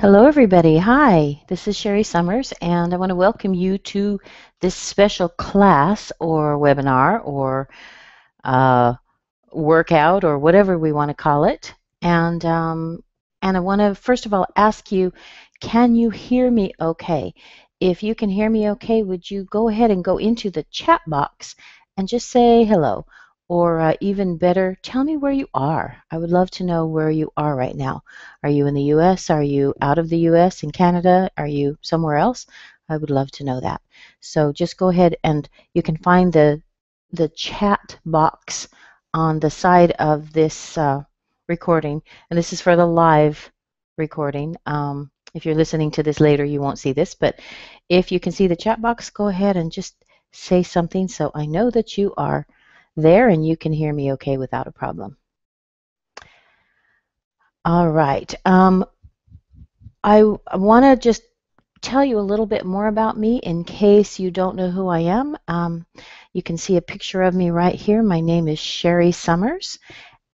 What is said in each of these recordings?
Hello, everybody. Hi, this is Sherry Summers, and I want to welcome you to this special class or webinar or uh, workout or whatever we want to call it. And I want to first of all ask you, can you hear me okay? If you can hear me okay, would you go ahead and go into the chat box and just say hello? Or even better, tell me where you are. I would love to know where you are right now. Are you in the US? Are you out of the US, in Canada? Are you somewhere else? I would love to know that. So just go ahead and you can find the chat box on the side of this recording, and this is for the live recording. If you're listening to this later, you won't see this, but if you can see the chat box, go ahead and just say something so I know that you are there and you can hear me okay without a problem. All right. I want to just tell you a little bit more about me in case you don't know who I am. You can see a picture of me right here. My name is Sherry Summers,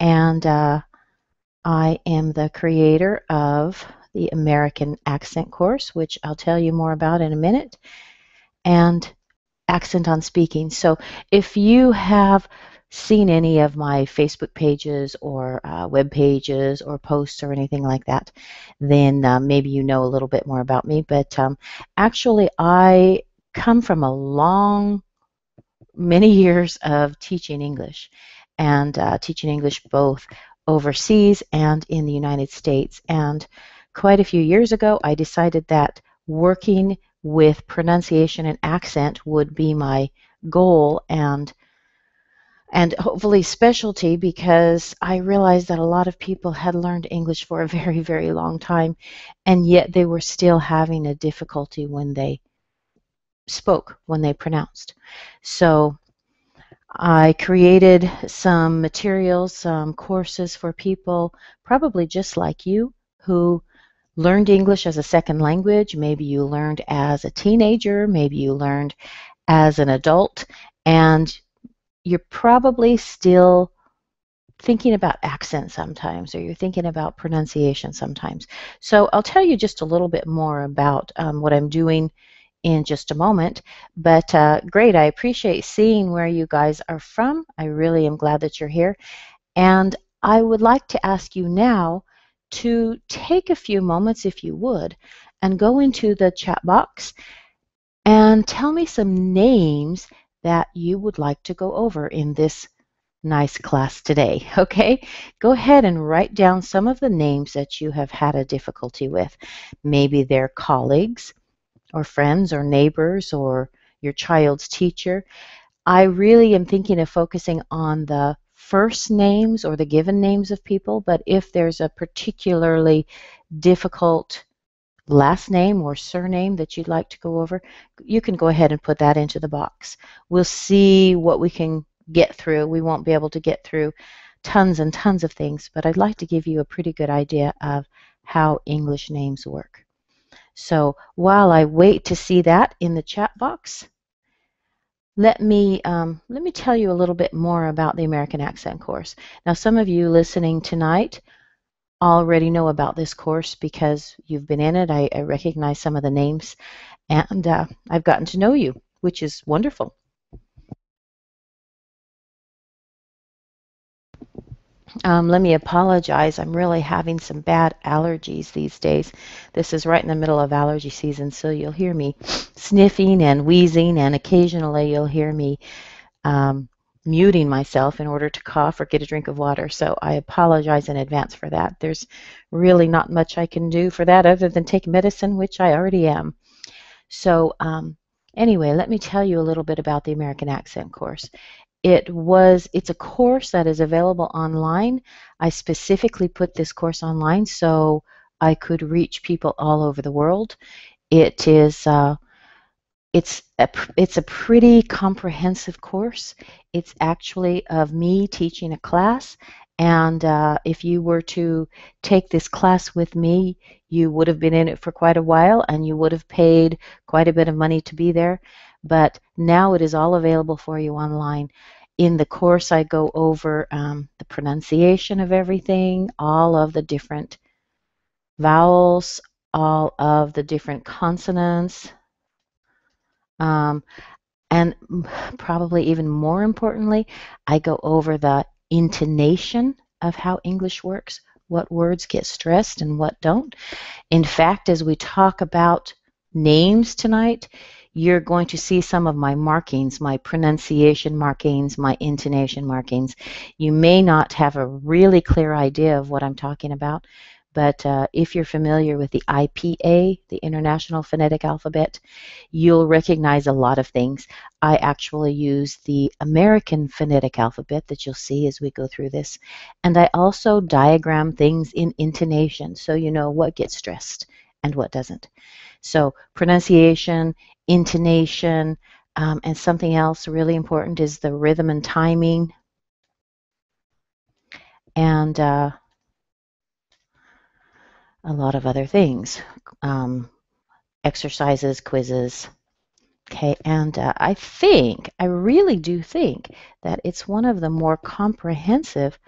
and I am the creator of the American Accent course, which I'll tell you more about in a minute, and Accent on Speaking. So if you have seen any of my Facebook pages or web pages or posts or anything like that, then maybe you know a little bit more about me. But actually, I come from a many years of teaching English and teaching English both overseas and in the United States. And quite a few years ago, I decided that working with pronunciation and accent would be my goal and hopefully specialty, because I realized that a lot of people had learned English for a very, very long time, and yet they were still having a difficulty when they spoke, when they pronounced. So I created some materials, some courses for people probably just like you who learned English as a second language. Maybe you learned as a teenager, maybe you learned as an adult, and you're probably still thinking about accent sometimes, or you're thinking about pronunciation sometimes. So I'll tell you just a little bit more about what I'm doing in just a moment. But great, I appreciate seeing where you guys are from. I really am glad that you're here. And I would like to ask you now to take a few moments, if you would, and go into the chat box and tell me some names that you would like to go over in this nice class today. Okay, go ahead and write down some of the names that you have had a difficulty with. Maybe they're colleagues or friends or neighbors or your child's teacher. I really am thinking of focusing on the first names or the given names of people, but if there's a particularly difficult last name or surname that you'd like to go over, you can go ahead and put that into the box. We'll see what we can get through. We won't be able to get through tons and tons of things, but I'd like to give you a pretty good idea of how English names work. So while I wait to see that in the chat box, let me tell you a little bit more about the American Accent course. Now, some of you listening tonight already know about this course because you've been in it. I recognize some of the names, and I've gotten to know you, which is wonderful. Let me apologize. I'm really having some bad allergies these days. This is right in the middle of allergy season, so you'll hear me sniffing and wheezing, and occasionally you'll hear me um, muting myself in order to cough or get a drink of water. So I apologize in advance for that. There's really not much I can do for that other than take medicine, which I already am. So anyway, let me tell you a little bit about the American Accent course. It's a course that is available online. I specifically put this course online so I could reach people all over the world. It is it's a pretty comprehensive course. It's actually of me teaching a class, and if you were to take this class with me, you would have been in it for quite a while, and you would have paid quite a bit of money to be there. But now it is all available for you online. In the course, I go over the pronunciation of everything, all of the different vowels, all of the different consonants, and probably even more importantly, I go over the intonation of how English works, what words get stressed and what don't. In fact, as we talk about names tonight, you're going to see some of my markings, my pronunciation markings, my intonation markings. You may not have a really clear idea of what I'm talking about, but if you're familiar with the IPA, the International Phonetic Alphabet, you'll recognize a lot of things. I actually use the American Phonetic Alphabet that you'll see as we go through this. And I also diagram things in intonation so you know what gets stressed and what doesn't. So pronunciation, intonation, and something else really important is the rhythm and timing. And a lot of other things, exercises, quizzes. Okay, and I really do think that it's one of the more comprehensive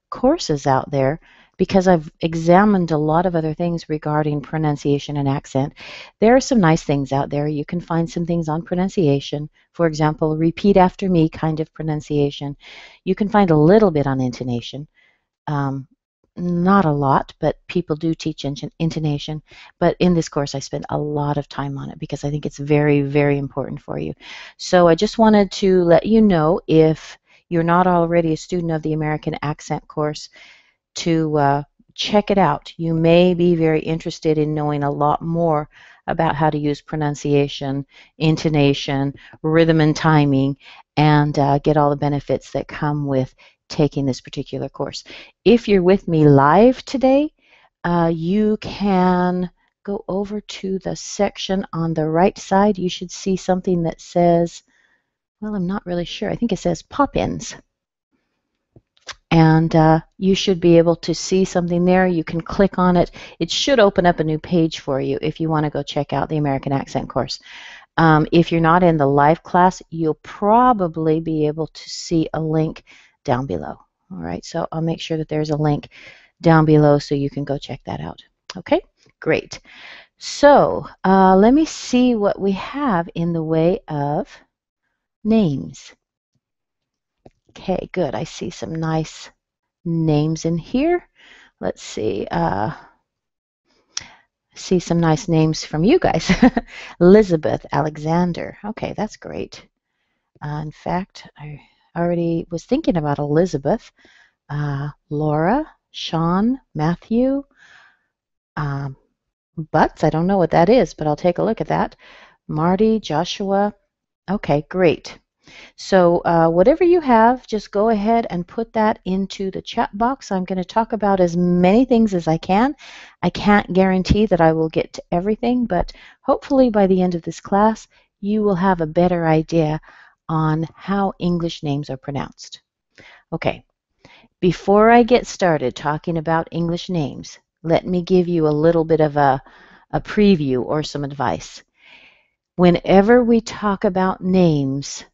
courses out there because I've examined a lot of other things regarding pronunciation and accent. There are some nice things out there. You can find some things on pronunciation. For example, repeat after me kind of pronunciation. You can find a little bit on intonation. Not a lot, but people do teach intonation. But in this course, I spent a lot of time on it because I think it's very, very important for you. So I just wanted to let you know, if you're not already a student of the American Accent course, to check it out. You may be very interested in knowing a lot more about how to use pronunciation, intonation, rhythm and timing, and get all the benefits that come with taking this particular course. If you're with me live today, you can go over to the section on the right side. You should see something that says, well, I'm not really sure. I think it says pop-ins. And you should be able to see something there. You can click on it. It should open up a new page for you if you want to go check out the American Accent course. If you're not in the live class, you'll probably be able to see a link down below. All right, so I'll make sure that there's a link down below so you can go check that out. Okay, great. So let me see what we have in the way of names. Okay, good. I see some nice names in here. Let's see. See some nice names from you guys. Elizabeth, Alexander. Okay, that's great. In fact, I already was thinking about Elizabeth. Laura, Sean, Matthew, Butts. I don't know what that is, but I'll take a look at that. Marty, Joshua. Okay, great. So whatever you have, just go ahead and put that into the chat box. I'm going to talk about as many things as I can. I can't guarantee that I will get to everything, but hopefully by the end of this class, you will have a better idea on how English names are pronounced. Okay, before I get started talking about English names, let me give you a little bit of a preview or some advice. Whenever we talk about names,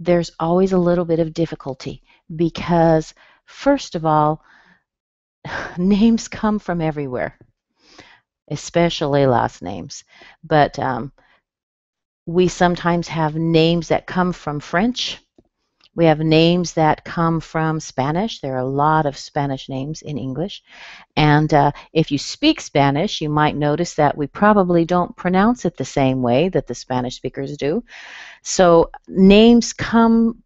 there's always a little bit of difficulty because, first of all, names come from everywhere, especially last names. But we sometimes have names that come from French. We have names that come from Spanish. There are a lot of Spanish names in English. And if you speak Spanish, you might notice that we probably don't pronounce it the same way that the Spanish speakers do. So names come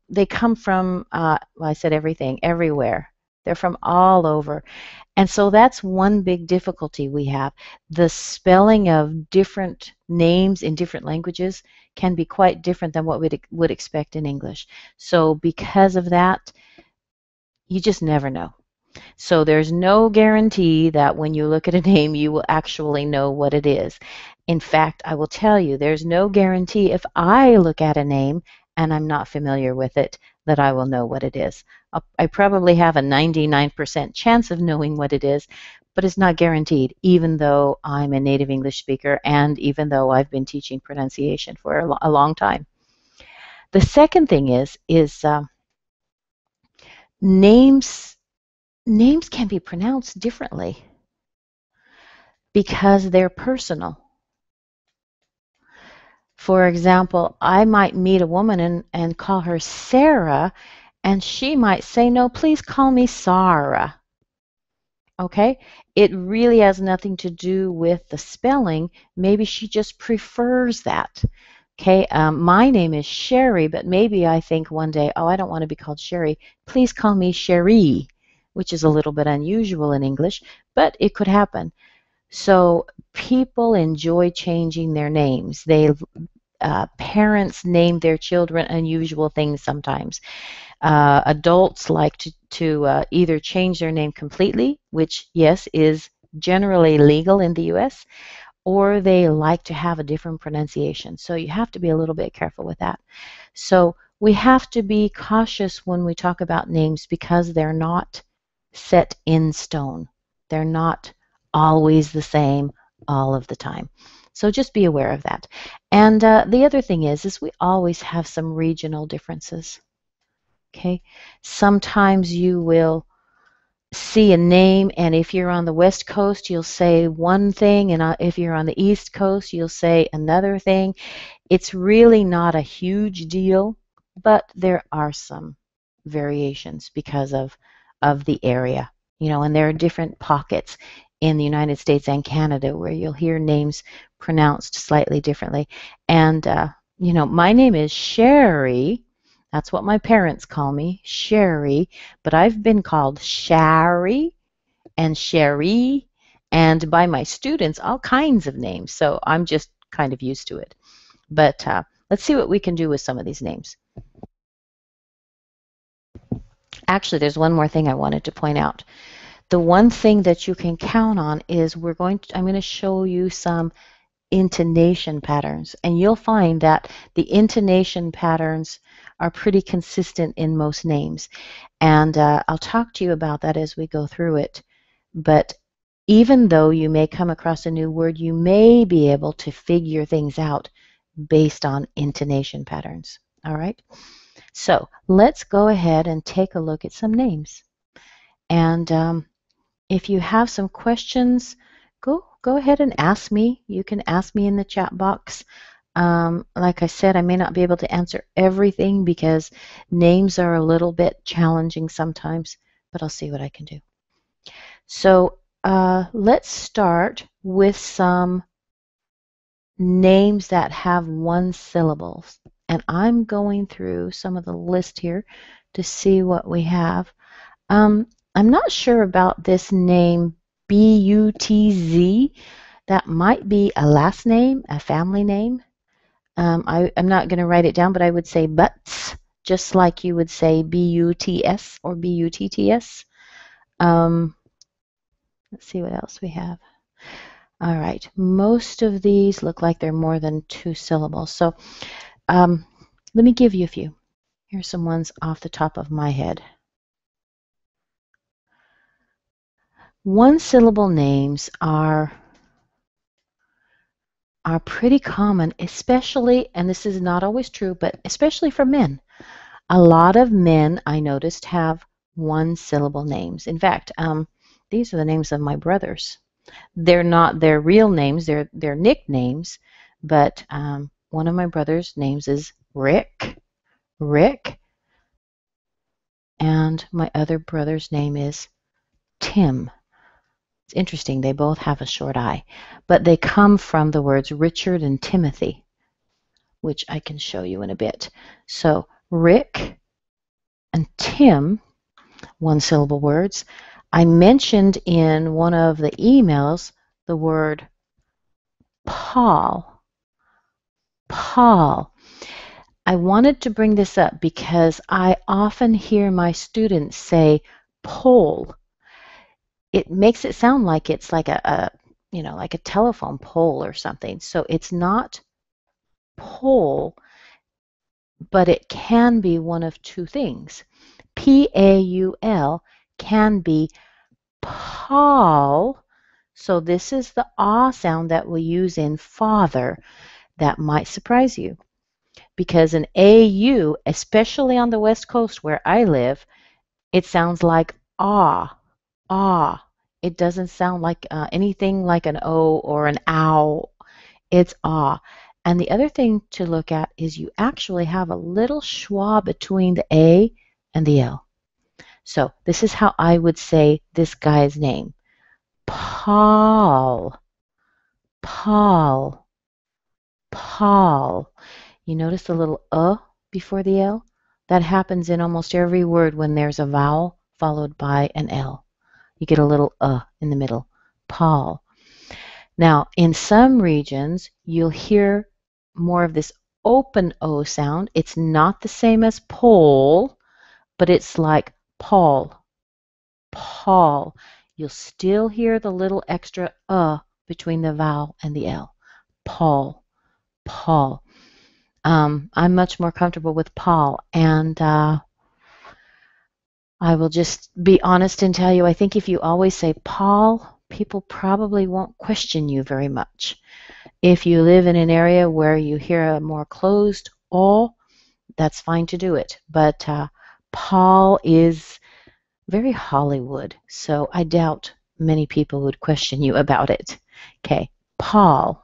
from, well, I said everything, everywhere. They're from all over. And so that's one big difficulty we have. The spelling of different names in different languages can be quite different than what we would expect in English. So because of that, you just never know. So there's no guarantee that when you look at a name, you will actually know what it is. In fact, I will tell you, there's no guarantee if I look at a name and I'm not familiar with it, that I will know what it is. I probably have a 99% chance of knowing what it is, but it's not guaranteed, even though I'm a native English speaker and even though I've been teaching pronunciation for a long time. The second thing is names can be pronounced differently. because they're personal. For example, I might meet a woman and call her Sarah, and she might say, no, please call me Sarah. Okay? It really has nothing to do with the spelling. Maybe she just prefers that. Okay, my name is Sherry, but maybe I think one day, oh, I don't want to be called Sherry. Please call me Sherry, which is a little bit unusual in English, but it could happen. So people enjoy changing their names. Parents name their children unusual things sometimes. Adults like to either change their name completely, which, yes, is generally legal in the U.S., or they like to have a different pronunciation. So you have to be a little bit careful with that. So we have to be cautious when we talk about names because they're not set in stone. They're not always the same all of the time. So just be aware of that. And the other thing is we always have some regional differences. Okay, sometimes you will see a name, and if you're on the West Coast, you'll say one thing, and if you're on the East Coast, you'll say another thing. It's really not a huge deal, but there are some variations because of the area, and there are different pockets in the United States and Canada where you'll hear names pronounced slightly differently. And my name is Sherry. That's what my parents call me, Sherry, but I've been called Shari and Sherry, and by my students, all kinds of names. So I'm just kind of used to it. But let's see what we can do with some of these names. Actually, there's one more thing I wanted to point out. The one thing that you can count on is I'm going to show you some intonation patterns, and you'll find that the intonation patterns are pretty consistent in most names. And I'll talk to you about that as we go through it. But even though you may come across a new word, you may be able to figure things out based on intonation patterns. All right? So let's go ahead and take a look at some names. And if you have some questions, go ahead and ask me. You can ask me in the chat box. Like I said, I may not be able to answer everything because names are a little bit challenging sometimes, but I'll see what I can do. So let's start with some names that have one syllable. And I'm going through some of the list here to see what we have. I'm not sure about this name, Butz. That might be a last name, a family name. I'm not going to write it down, but I would say Butts, just like you would say Buts or Butts. Let's see what else we have. All right, most of these look like they're more than 2 syllables. So let me give you a few. Here's some ones off the top of my head. One-syllable names are pretty common, especially, and this is not always true, but especially for men. A lot of men, I noticed, have one-syllable names. In fact, these are the names of my brothers. They're not their real names, they're nicknames, but one of my brothers' names is Rick, and my other brother's name is Tim. It's interesting, they both have a short I, but they come from the words Richard and Timothy, which I can show you in a bit. So Rick and Tim, one-syllable words. I mentioned in one of the emails the word Paul. I wanted to bring this up because I often hear my students say pole. It makes it sound like it's like like a telephone pole or something. So it's not pole, but it can be one of two things. P-A-U-L can be Paul. So this is the ah sound that we use in father. That might surprise you because an AU, especially on the West Coast where I live, it sounds like ah. It doesn't sound like anything like an O or an ow. It's ah. And the other thing to look at is you actually have a little schwa between the A and the L. So this is how I would say this guy's name. Paul. Paul. Paul. You notice the little before the L? That happens in almost every word when there's a vowel followed by an L. You get a little in the middle. Paul. Now, in some regions, you'll hear more of this open O sound. It's not the same as pole, but it's like Paul. Paul. You'll still hear the little extra between the vowel and the L. Paul. Paul. I'm much more comfortable with Paul, and I will just be honest and tell you, I think if you always say Paul, people probably won't question you very much. If you live in an area where you hear a more closed O, that's fine to do it. But Paul is very Hollywood, so I doubt many people would question you about it. Okay, Paul.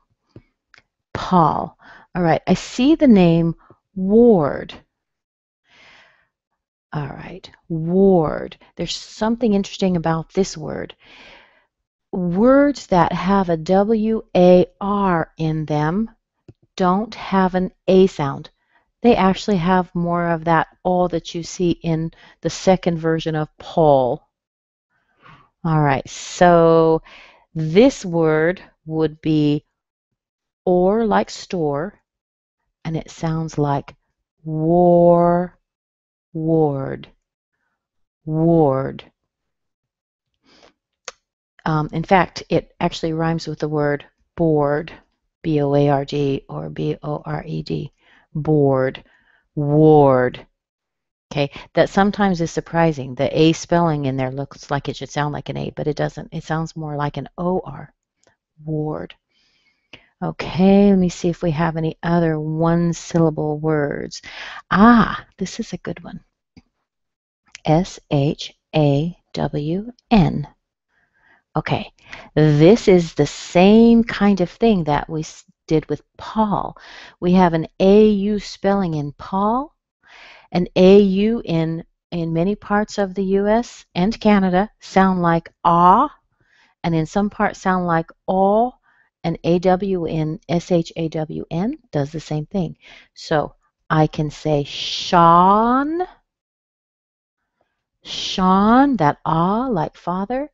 Paul. All right, I see the name Ward. All right, Ward. There's something interesting about this word. Words that have a W-A-R in them don't have an A sound. They actually have more of that O that you see in the second version of Paul. All right, so this word would be or like store, and it sounds like ward. Ward. In fact, it actually rhymes with the word board, B-O-A-R-D or B-O-R-E-D, board, ward. Okay, that sometimes is surprising. The A spelling in there looks like it should sound like an A, but it doesn't. It sounds more like an O-R, ward. Okay, let me see if we have any other one-syllable words. This is a good one. S-H-A-W-N. Okay, this is the same kind of thing that we did with Paul. We have an AU spelling in Paul, an AU in many parts of the US and Canada sound like ah, and in some parts sound like aw, and AW in SHAWN does the same thing. So I can say Sean, Sean, that ah like father,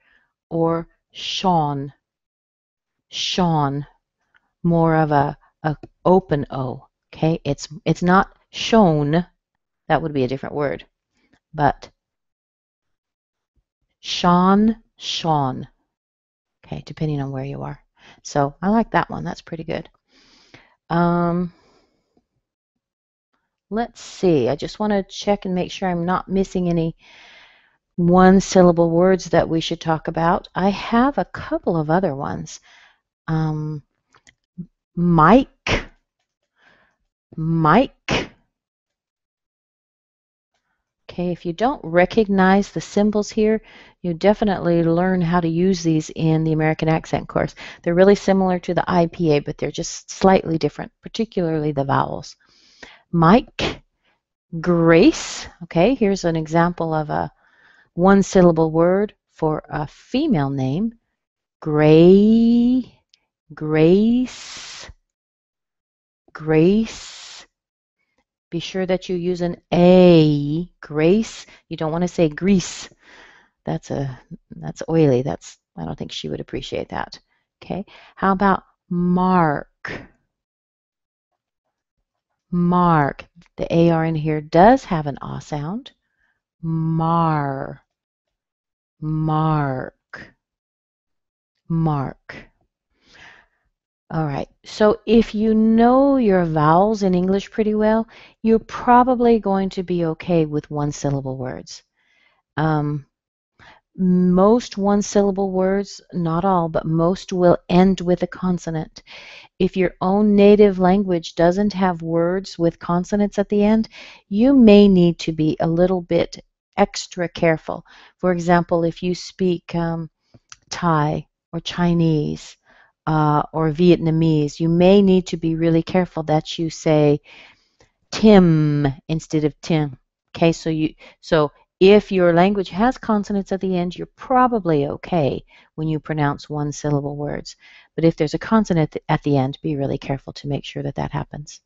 or Sean, Sean, more of a open O. Okay, it's not shown. That would be a different word, but Sean, Sean. Okay, depending on where you are. So I like that one. That's pretty good. Let's see. I just want to check and make sure I'm not missing any one-syllable words that we should talk about. I have a couple of other ones. Mike. Mike. Okay, if you don't recognize the symbols here, you definitely learn how to use these in the American Accent course. They're really similar to the IPA, but they're just slightly different, particularly the vowels. Mike, Grace. Okay, here's an example of a one-syllable word for a female name. Grace, Grace. Be sure that you use an A, Grace. You don't want to say grease. That's oily. I don't think she would appreciate that. Okay. How about Mark? Mark. The AR in here does have an ah sound. Mark. Mark. All right, so if you know your vowels in English pretty well, you're probably going to be okay with one-syllable words. Most one-syllable words, not all, but most will end with a consonant. If your own native language doesn't have words with consonants at the end, you may need to be a little bit extra careful. For example, if you speak Thai or Chinese or Vietnamese, you may need to be really careful that you say Tim instead of Tim. Okay, so if your language has consonants at the end, you're probably okay when you pronounce one syllable words. But if there's a consonant at the end, be really careful to make sure that that happens.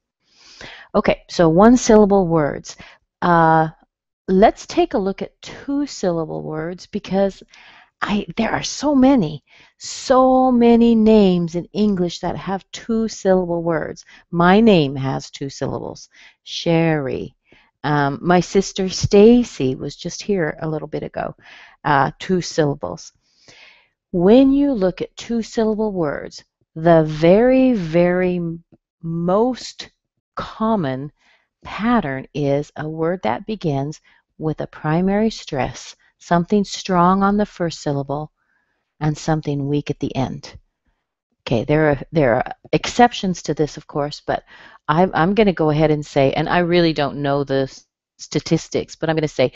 Okay, so one syllable words. Let's take a look at two syllable words because there are so many names in English that have two syllable words. My name has two syllables, Sherry. My sister Stacy was just here a little bit ago, two syllables. When you look at two syllable words, the very, very most common pattern is a word that begins with a primary stress, something strong on the first syllable and something weak at the end. Okay, there are exceptions to this, of course, but I'm going to go ahead and say, and I really don't know the statistics, but I'm going to say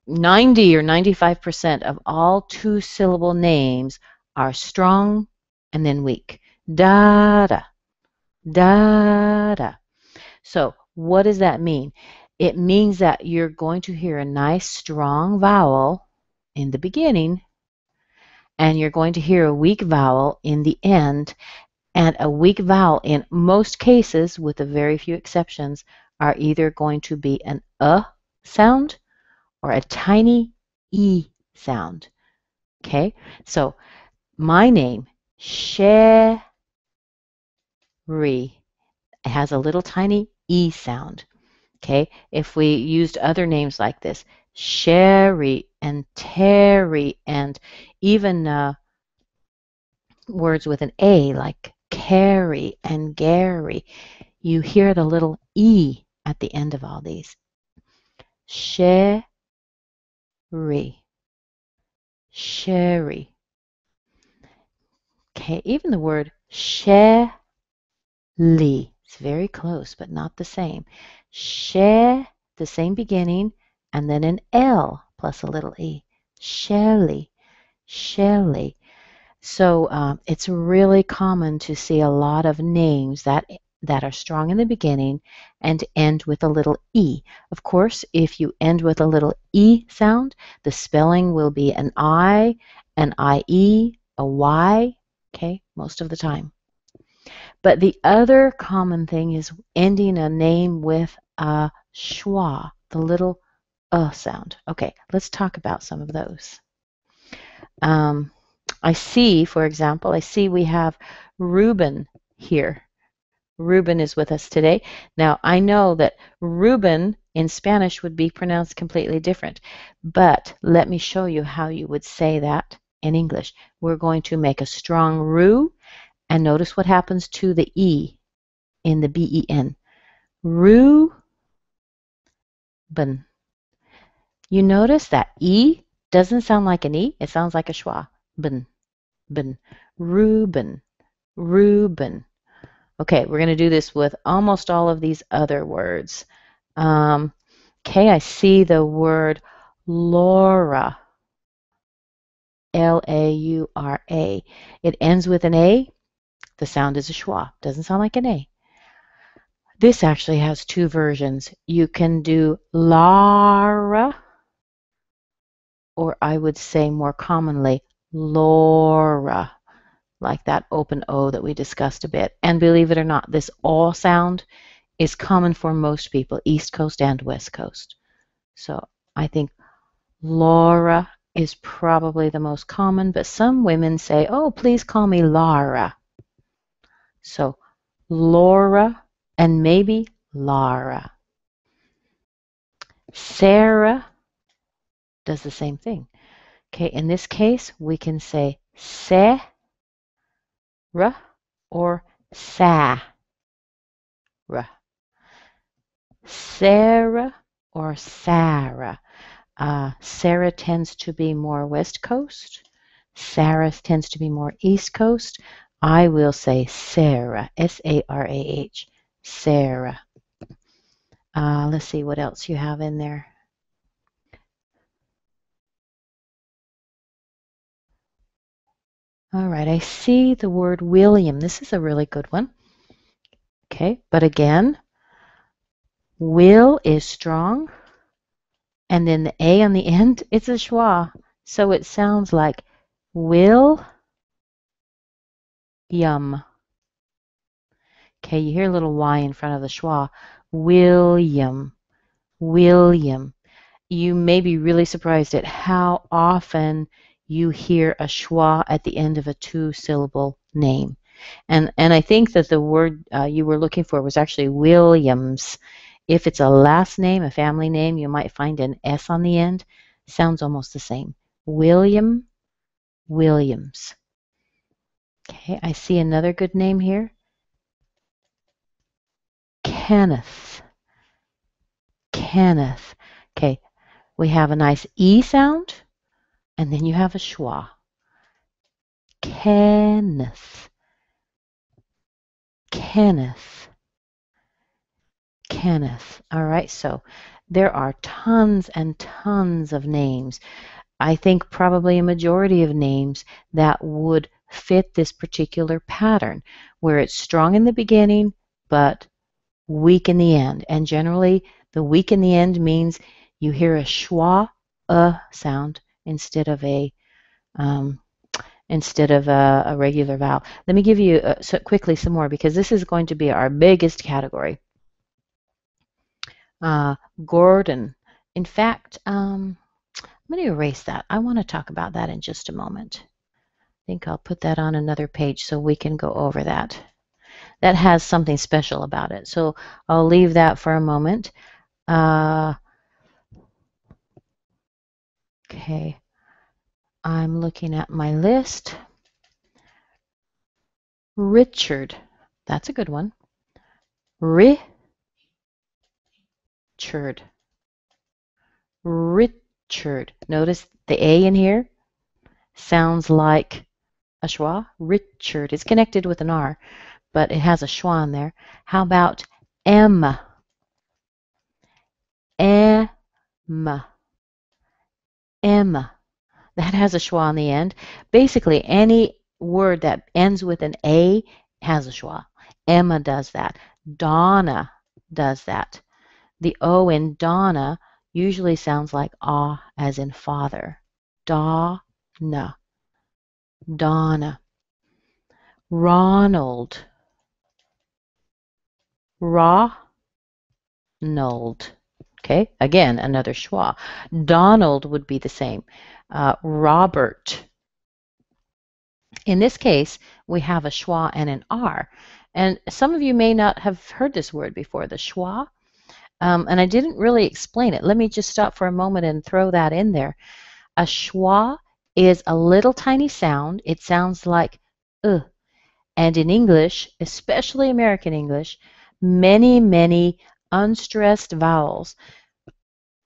90 or 95% of all two-syllable names are strong and then weak. Da da, da da. So what does that mean? It means that you're going to hear a nice strong vowel in the beginning, and you're going to hear a weak vowel in the end, and a weak vowel in most cases, with a very few exceptions, are either going to be an sound or a tiny e sound. Okay, so my name, Sherry, has a little tiny e sound. Okay, if we used other names like this, Sherry and Terry, and even words with an A like Carrie and Gary, you hear the little E at the end of all these. Sherry, Sherry. Okay, even the word Shelley, it's very close, but not the same. Share, the same beginning, and then an L plus a little E. Shelly, Shelly. So it's really common to see a lot of names that are strong in the beginning and end with a little E. Of course, if you end with a little E sound, the spelling will be an I, an IE, a Y, okay, most of the time. But the other common thing is ending a name with a schwa, the little sound. Okay, let's talk about some of those. I see, for example, we have Ruben here. Ruben is with us today. Now, I know that Ruben in Spanish would be pronounced completely different, but let me show you how you would say that in English. We're going to make a strong ru, and notice what happens to the E in the B-E-N. Ruben. You notice that E doesn't sound like an E, it sounds like a schwa. Ben, ben, Ruben, Ruben. Okay, we're going to do this with almost all of these other words. Okay, I see the word Laura, L-A-U-R-A. It ends with an A. The sound is a schwa. Doesn't sound like an A. This actually has two versions. You can do Lara, or I would say more commonly Laura, like that open O that we discussed a bit. And believe it or not, this all sound is common for most people, East Coast and West Coast. So I think Laura is probably the most common, but some women say, oh, please call me Lara. So Laura and maybe Lara. Sarah does the same thing. Okay, in this case, we can say Sarah or Sarah. Sarah or Sarah. Sarah tends to be more West Coast. Sarah tends to be more East Coast. I will say Sarah, S-A-R-A-H, Sarah. Let's see what else you have in there. All right, I see the word William. This is a really good one. Okay, but again, will is strong, and then the A on the end, it's a schwa. So it sounds like will yum. Okay, you hear a little Y in front of the schwa. William, William. You may be really surprised at how often you hear a schwa at the end of a two-syllable name. And I think that the word you were looking for was actually Williams. If it's a last name, a family name, you might find an S on the end. Sounds almost the same. William, Williams. Okay, I see another good name here. Kenneth, Kenneth. Okay, we have a nice E sound, and then you have a schwa. Kenneth, Kenneth, Kenneth. All right, so there are tons and tons of names. I think probably a majority of names that would fit this particular pattern, where it's strong in the beginning, but weak in the end. And generally, the weak in the end means you hear a schwa sound instead of a regular vowel. Let me give you quickly some more, because this is going to be our biggest category. Gordon. In fact, I'm going to erase that. I want to talk about that in just a moment. I think I'll put that on another page so we can go over that. That has something special about it. So I'll leave that for a moment. Okay. I'm looking at my list. Richard. That's a good one. Richard. Richard. Notice the A in here sounds like a schwa. Richard. It's connected with an R, but it has a schwa in there. How about Emma? Emma. Emma. That has a schwa on the end. Basically, any word that ends with an A has a schwa. Emma does that. Donna does that. The O in Donna usually sounds like ah, as in father. Donna. Donna. Ronald. Ronald. Okay, again, another schwa. Donald would be the same. Robert. In this case, we have a schwa and an R. And some of you may not have heard this word before, the schwa. And I didn't really explain it. Let me just stop for a moment and throw that in there. A schwa is a little tiny sound. It sounds like And in English, especially American English, many, many unstressed vowels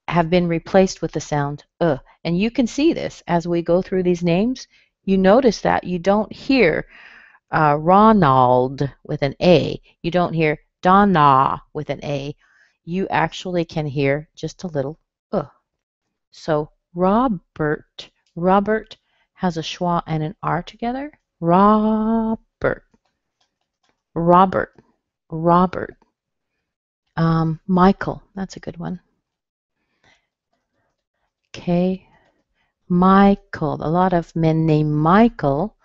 have been replaced with the sound And you can see this as we go through these names. You notice that you don't hear Ronald with an A. You don't hear Donna with an A. You actually can hear just a little So Robert has a schwa and an R together. Robert. Michael, that's a good one. Okay, Michael. A lot of men named Michael.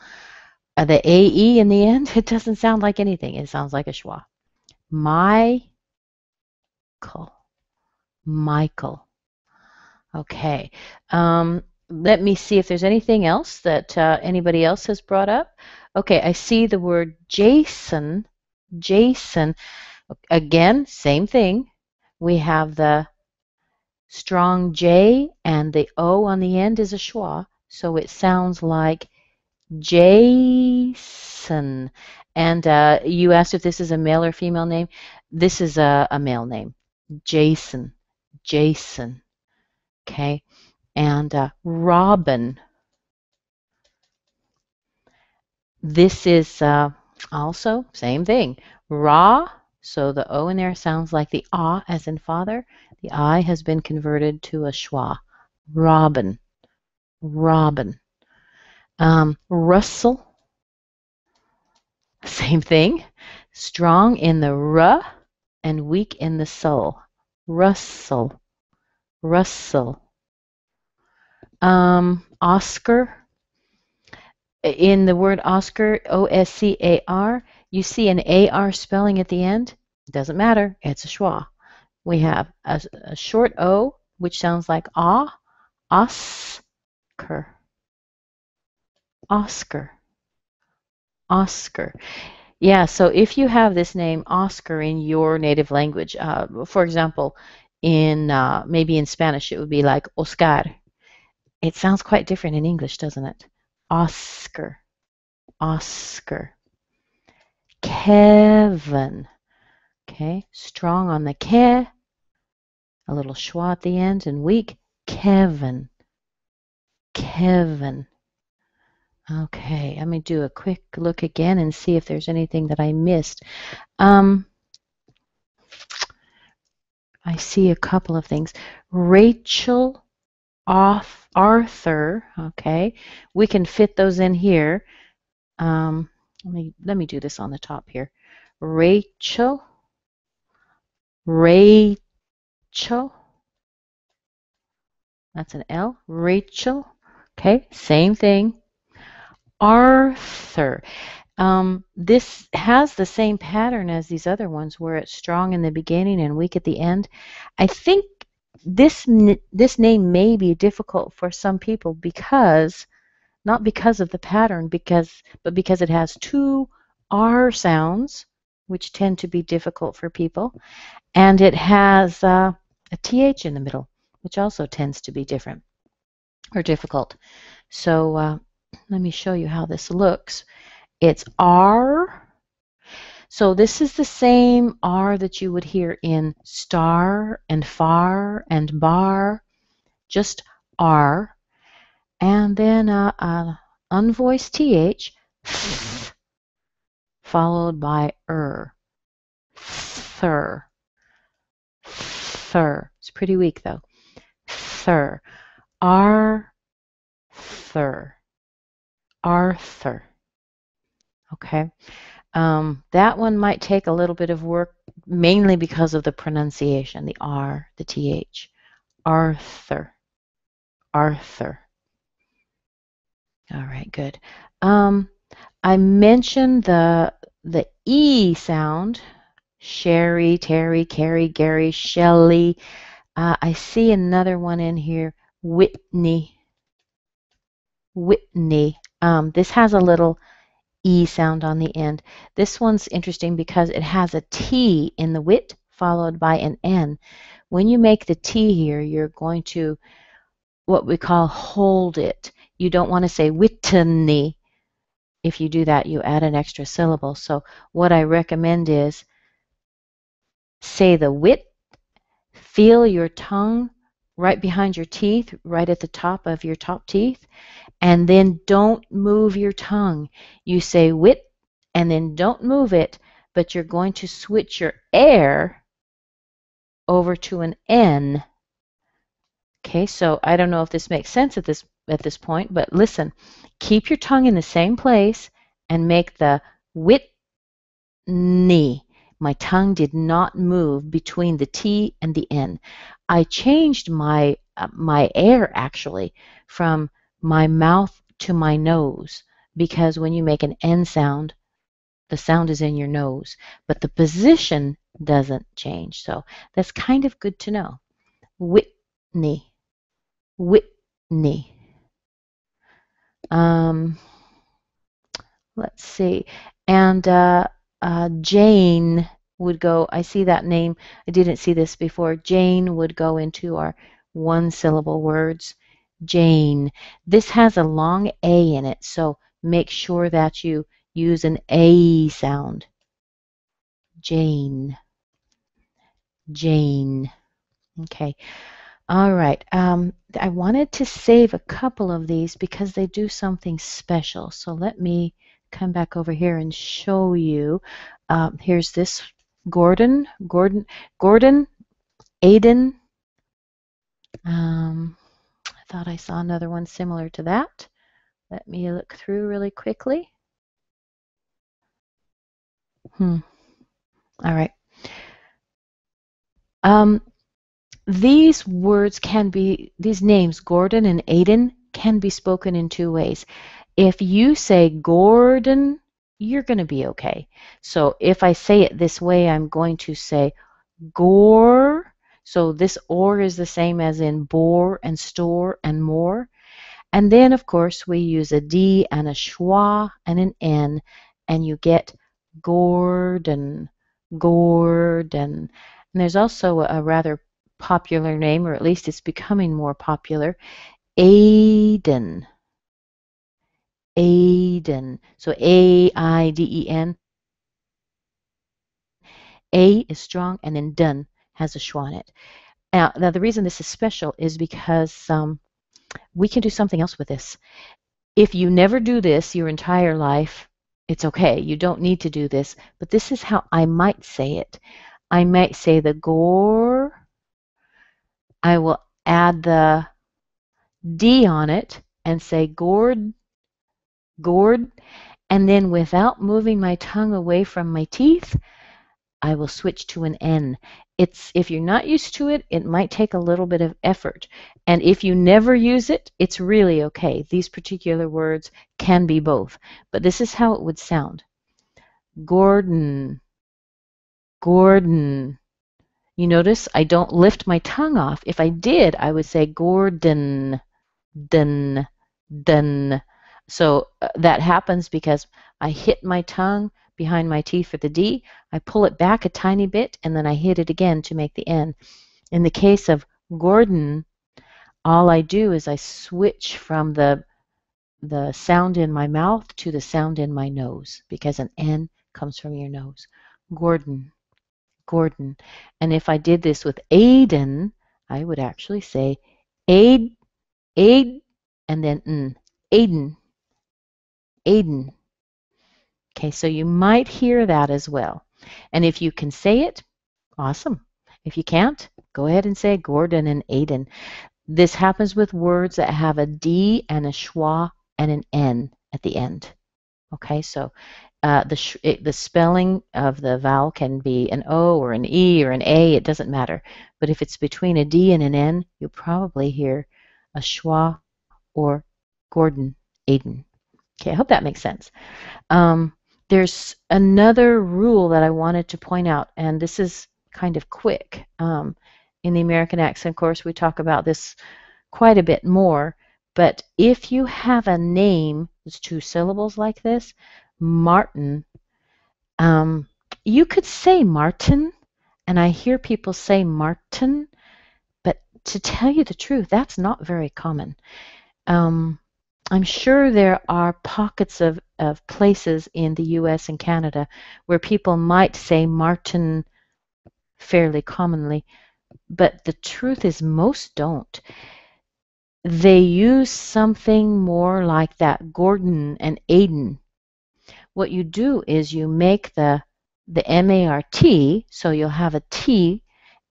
The AE in the end, it doesn't sound like anything. It sounds like a schwa. Michael. Okay. Let me see if there's anything else that anybody else has brought up. Okay, I see the word Jason. Jason. Again, same thing. We have the strong J, and the O on the end is a schwa, so it sounds like Jason. And you asked if this is a male or female name. This is a male name. Jason. Jason. Okay. And Robin. This is also same thing. Ra, so the O in there sounds like the ah as in father. The I has been converted to a schwa. Robin. Robin. Russell. Same thing. Strong in the R and weak in the soul. Rustle, rustle. Oscar. In the word Oscar, O-S-C-A-R, you see an A-R spelling at the end. It doesn't matter. It's a schwa. We have a short O, which sounds like ah, Oscar, Oscar, Oscar. Yeah, so if you have this name Oscar in your native language, for example, in maybe in Spanish it would be like Oscar. It sounds quite different in English, doesn't it? Oscar, Oscar. Kevin. Okay, strong on the ke, a little schwa at the end, and weak. Kevin, Kevin. Okay, let me do a quick look again and see if there's anything that I missed. I see a couple of things. Rachel, Arthur. Okay, we can fit those in here. Let me do this on the top here. Rachel, Rachel. That's an L. Rachel. Okay, same thing. Arthur. This has the same pattern as these other ones where it's strong in the beginning and weak at the end. I think this name may be difficult for some people because, not because of the pattern, but because it has two R sounds, which tend to be difficult for people, and it has a TH in the middle, which also tends to be different or difficult. So let me show you how this looks. It's R. So this is the same R that you would hear in star and far and bar, just R. And then unvoiced TH, followed by Thur. Thur. It's pretty weak though. Thur. Arthur. Arthur. Okay. That one might take a little bit of work, mainly because of the pronunciation, the R, the TH. Arthur. Arthur. All right, good. I mentioned the E sound. Sherry, Terry, Carrie, Gary, Shelley. I see another one in here. Whitney. Whitney. This has a little E sound on the end. This one's interesting because it has a T in the wit followed by an N. When you make the T here, you're going to what we call hold it. You don't want to say Whitney. If you do that, you add an extra syllable. So what I recommend is say the wit, feel your tongue right behind your teeth, right at the top of your top teeth, and then don't move your tongue. You say wit, and then don't move it, but you're going to switch your air over to an N. Okay, so I don't know if this makes sense at this point, but listen, keep your tongue in the same place and make the Whitney. My tongue did not move between the T and the N. I changed my air actually from my mouth to my nose because when you make an N sound, the sound is in your nose, but the position doesn't change. So that's kind of good to know. Whitney. Whitney. Let's see. And Jane would go, I see that name. I didn't see this before. Jane would go into our one-syllable words. Jane. This has a long A in it, so make sure that you use an A sound. Jane. Jane. Okay. All right. I wanted to save a couple of these because they do something special. So let me come back over here and show you. Here's this Gordon, Aiden. I thought I saw another one similar to that. Let me look through really quickly. All right. These words can be, these names, Gordon and Aiden, can be spoken in two ways. If you say Gordon, you're going to be okay. So if I say it this way, I'm going to say gore. So this or is the same as in bore and store and more. And then, of course, we use a D and a schwa and an N, and you get Gordon, Gordon. And there's also a rather popular name, or at least it's becoming more popular, Aiden. Aiden. So A-I-D-E-N. A is strong, and then dun has a schwa in it. Now, the reason this is special is because we can do something else with this. If you never do this your entire life, it's okay. You don't need to do this. But this is how I might say it. I might say the gore. I will add the D on it and say gourd, gourd. And then without moving my tongue away from my teeth, I will switch to an N. If you're not used to it, it might take a little bit of effort. And if you never use it, it's really okay. These particular words can be both. But this is how it would sound. Gordon, Gordon. You notice I don't lift my tongue off. If I did, I would say Gordon, dun, dun. So that happens because I hit my tongue behind my teeth for the D. I pull it back a tiny bit, and then I hit it again to make the N. In the case of Gordon, all I do is I switch from the sound in my mouth to the sound in my nose, because an N comes from your nose. Gordon, Gordon. And if I did this with Aiden, I would actually say Aid, Aid, and then N. Aiden, Aiden. Okay, so you might hear that as well. And if you can say it, awesome. If you can't, go ahead and say Gordon and Aiden. This happens with words that have a D and a schwa and an N at the end. Okay, so the spelling of the vowel can be an O or an E or an A, it doesn't matter. But if it's between a D and an N, you'll probably hear a schwa or Gordon, Aiden. Okay, I hope that makes sense. There's another rule that I wanted to point out, and this is kind of quick. In the American accent course, we talk about this quite a bit more, but if you have a name that's two syllables like this, Martin, you could say Martin, and I hear people say Martin, but to tell you the truth, that's not very common. I'm sure there are pockets of places in the US and Canada where people might say Martin fairly commonly, but the truth is most don't. They use something more like that, Gordon and Aiden. What you do is you make the M-A-R-T, so you'll have a T,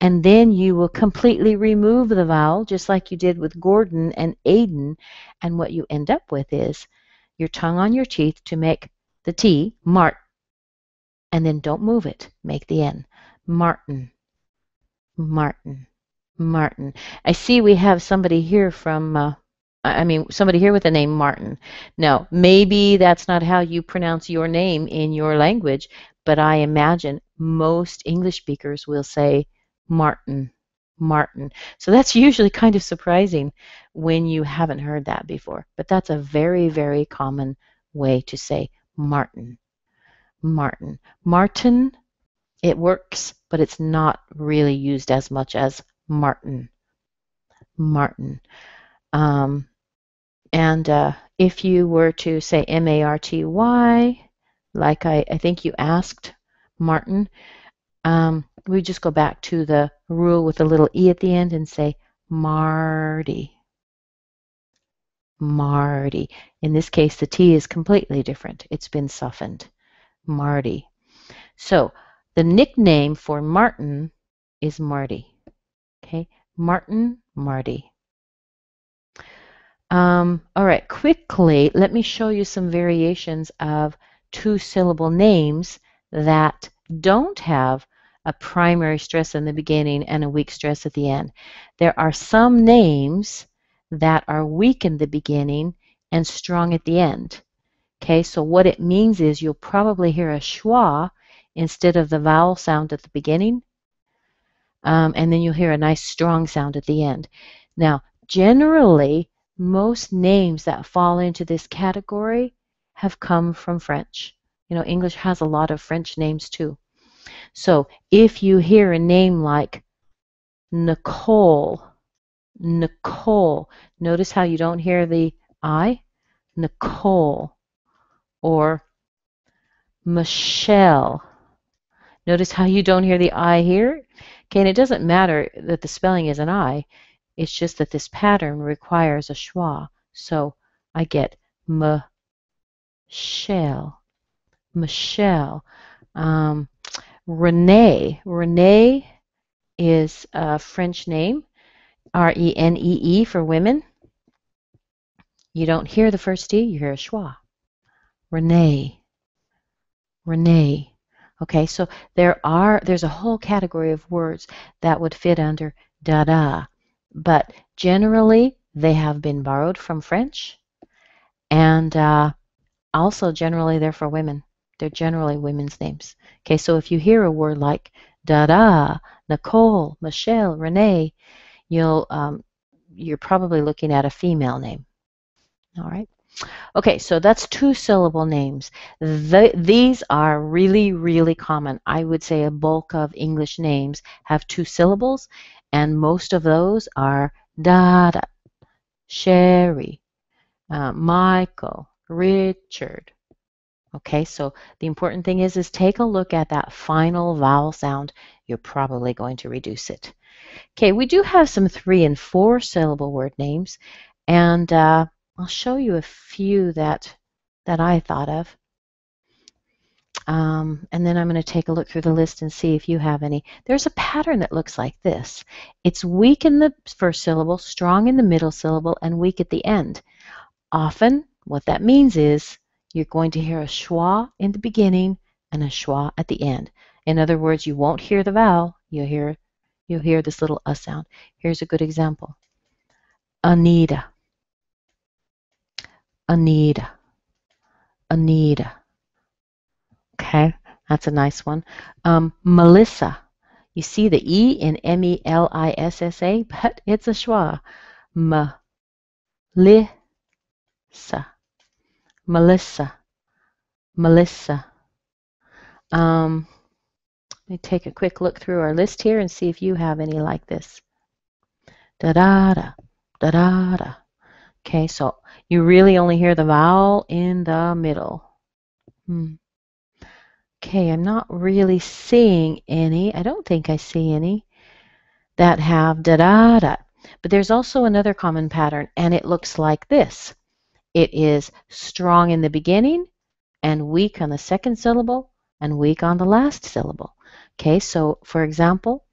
and then you will completely remove the vowel, just like you did with Gordon and Aiden, and what you end up with is your tongue on your teeth to make the T, Mart, and then don't move it, make the N, Martin, Martin, Martin. I see we have somebody here from, somebody here with the name Martin. Now, maybe that's not how you pronounce your name in your language, but I imagine most English speakers will say Martin, Martin. So that's usually kind of surprising when you haven't heard that before. But that's a very, very common way to say Martin, Martin. Martin, it works, but it's not really used as much as Martin, Martin. If you were to say M-A-R-T-Y, like I think you asked, Martin, we just go back to the rule with a little E at the end and say Marty, Marty. In this case, the T is completely different. It's been softened, Marty. So the nickname for Martin is Marty. Okay, Martin, Marty. All right, quickly, let me show you some variations of two-syllable names that don't have a primary stress in the beginning and a weak stress at the end. There are some names that are weak in the beginning and strong at the end. Okay, so what it means is you'll probably hear a schwa instead of the vowel sound at the beginning, and then you'll hear a nice strong sound at the end. Now, generally, most names that fall into this category have come from French. You know, English has a lot of French names too. So if you hear a name like Nicole, Nicole, notice how you don't hear the I? Nicole. Or Michelle. Notice how you don't hear the I here? Okay, and it doesn't matter that the spelling is an I. It's just that this pattern requires a schwa. So I get Michelle. Michelle. Renee. Renee is a French name. R-E-N-E-E for women. You don't hear the first E, you hear a schwa. Renee. Renee. Okay, so there's a whole category of words that would fit under da-da, but generally they have been borrowed from French, and also generally they're for women. They're generally women's names. Okay, so if you hear a word like da-da, Nicole, Michelle, Renee, you're probably looking at a female name. All right. Okay, so that's two-syllable names. These are really, really common. I would say a bulk of English names have two syllables, and most of those are Dada, Sherry, Michael, Richard. Okay, so the important thing is take a look at that final vowel sound. You're probably going to reduce it. Okay, we do have some 3- and 4-syllable word names, and I'll show you a few that I thought of. And then I'm going to take a look through the list and see if you have any. There's a pattern that looks like this. It's weak in the first syllable, strong in the middle syllable, and weak at the end. Often, what that means is you're going to hear a schwa in the beginning and a schwa at the end. In other words, you won't hear the vowel. You'll hear this little sound. Here's a good example. Anita. Anita. Anita. Okay, that's a nice one. Melissa. You see the E in M-E-L-I-S-S-A, but it's a schwa. Melissa. Melissa. Melissa. Let me take a quick look through our list here and see if you have any like this. Da-da-da. Da-da-da. Okay, so you really only hear the vowel in the middle. Okay, I'm not really seeing any. I don't think I see any that have da-da-da. But there's also another common pattern, and it looks like this. It is strong in the beginning and weak on the second syllable and weak on the last syllable. Okay, so for example,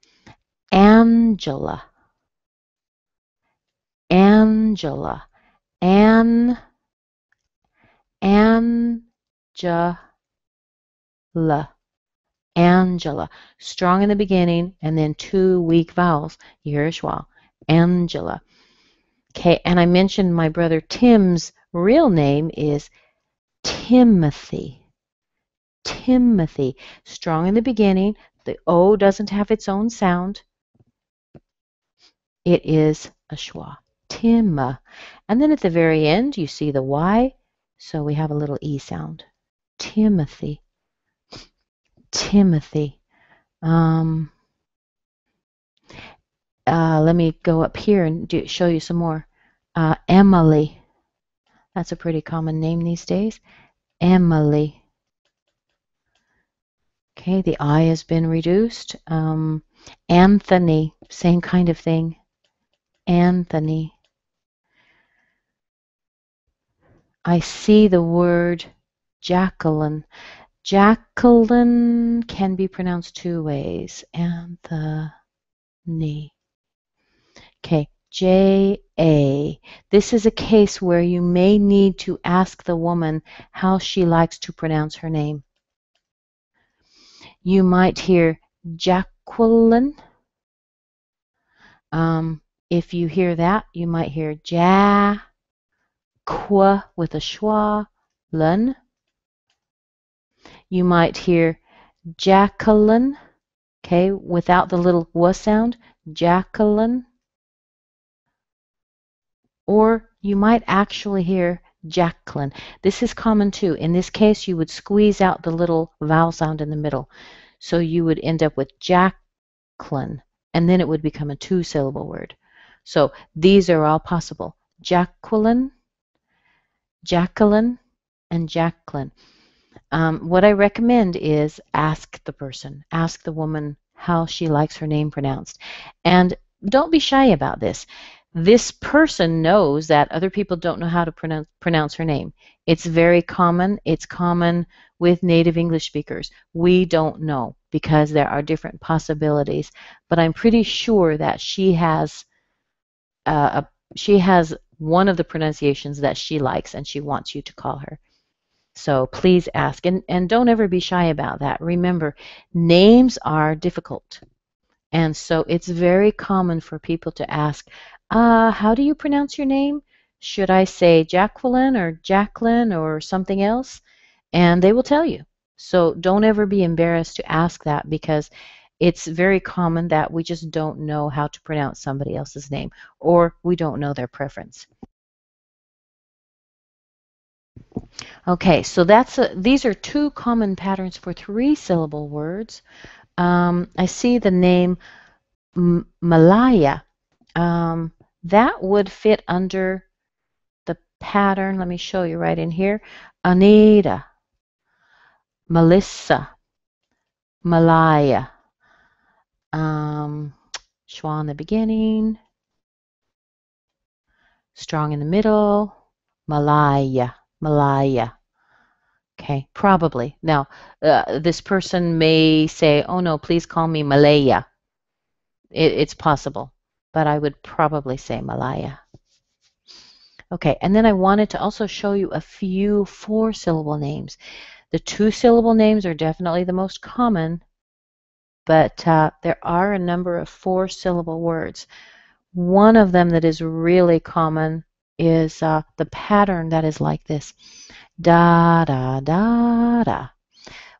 Angela. Angela. Angela. Angela. Strong in the beginning and then 2 weak vowels. You hear a schwa. Angela. Okay, and I mentioned my brother Tim's real name is Timothy. Timothy. Strong in the beginning. The O doesn't have its own sound. It is a schwa. Tim. And then at the very end, you see the Y, so we have a little E sound. Timothy. Timothy. Let me go up here and show you some more. Emily. That's a pretty common name these days. Emily. Okay, the I has been reduced. Anthony, same kind of thing. Anthony. I see the word Jacqueline. Jacqueline can be pronounced 2 ways. Anthony. Okay, J-A. This is a case where you may need to ask the woman how she likes to pronounce her name. You might hear Jacqueline. If you hear that, you might hear ja, qua with a schwa, lun. You might hear Jacqueline, okay, without the little w sound, Jacqueline. Or you might actually hear Jacqueline. This is common too. In this case, you would squeeze out the little vowel sound in the middle. So you would end up with Jacqueline, and then it would become a two-syllable word. So these are all possible. Jacqueline, Jacqueline, and Jacqueline. What I recommend is ask the person, ask the woman how she likes her name pronounced. And don't be shy about this. This person knows that other people don't know how to pronounce her name. It's very common. It's common with native English speakers. We don't know because there are different possibilities. But I'm pretty sure that she has one of the pronunciations that she likes and she wants you to call her. So please ask, and don't ever be shy about that. Remember, names are difficult. And so it's very common for people to ask, how do you pronounce your name? Should I say Jacqueline or Jacqueline or something else? And they will tell you. So don't ever be embarrassed to ask that because it's very common that we just don't know how to pronounce somebody else's name or we don't know their preference. Okay, so these are two common patterns for three-syllable words. I see the name Malaya. That would fit under the pattern. Let me show you right in here. Anita, Melissa, Malaya. Schwa in the beginning, strong in the middle, Malaya, Malaya. Okay, probably. Now, this person may say, oh no, please call me Malaya. It's possible, but I would probably say Malaya. Okay, and then I wanted to also show you a few four-syllable names. The two-syllable names are definitely the most common, but there are a number of four-syllable words. One of them that is really common is the pattern that is like this. Da, da, da, da.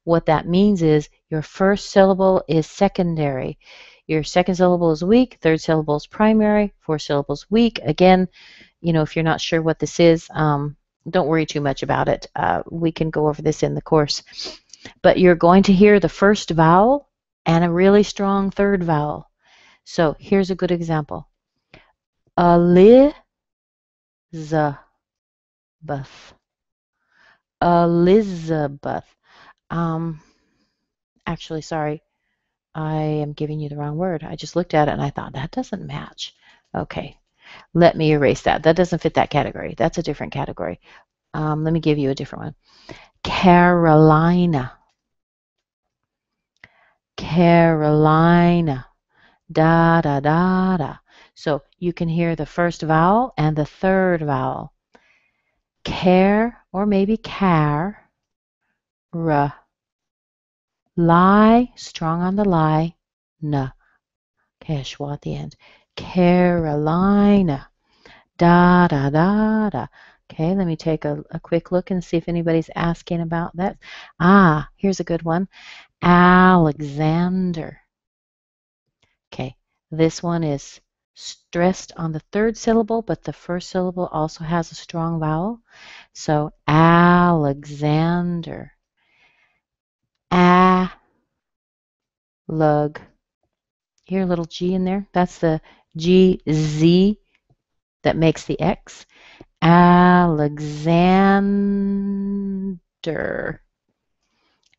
What that means is your first syllable is secondary. Your second syllable is weak, third syllable is primary, fourth syllable is weak. Again, you know, if you're not sure what this is, don't worry too much about it. We can go over this in the course. But you're going to hear the first vowel and a really strong third vowel. So here's a good example. Elizabeth. Elizabeth. Actually, sorry, I am giving you the wrong word. I just looked at it and I thought, that doesn't match. Okay, let me erase that. That doesn't fit that category. That's a different category. Let me give you a different one. Carolina. Carolina. Da, da, da, da. So you can hear the first vowel and the third vowel. Care, or maybe car. R. Lie, strong on the lie. N. Okay, schwa at the end. Carolina. Da, da, da, da. Okay, let me take a quick look and see if anybody's asking about that. Here's a good one. Alexander. Okay, this one is stressed on the third syllable, but the first syllable also has a strong vowel. So Alexander. Lug. Hear a little G in there? That's the G-Z that makes the X. Alexander.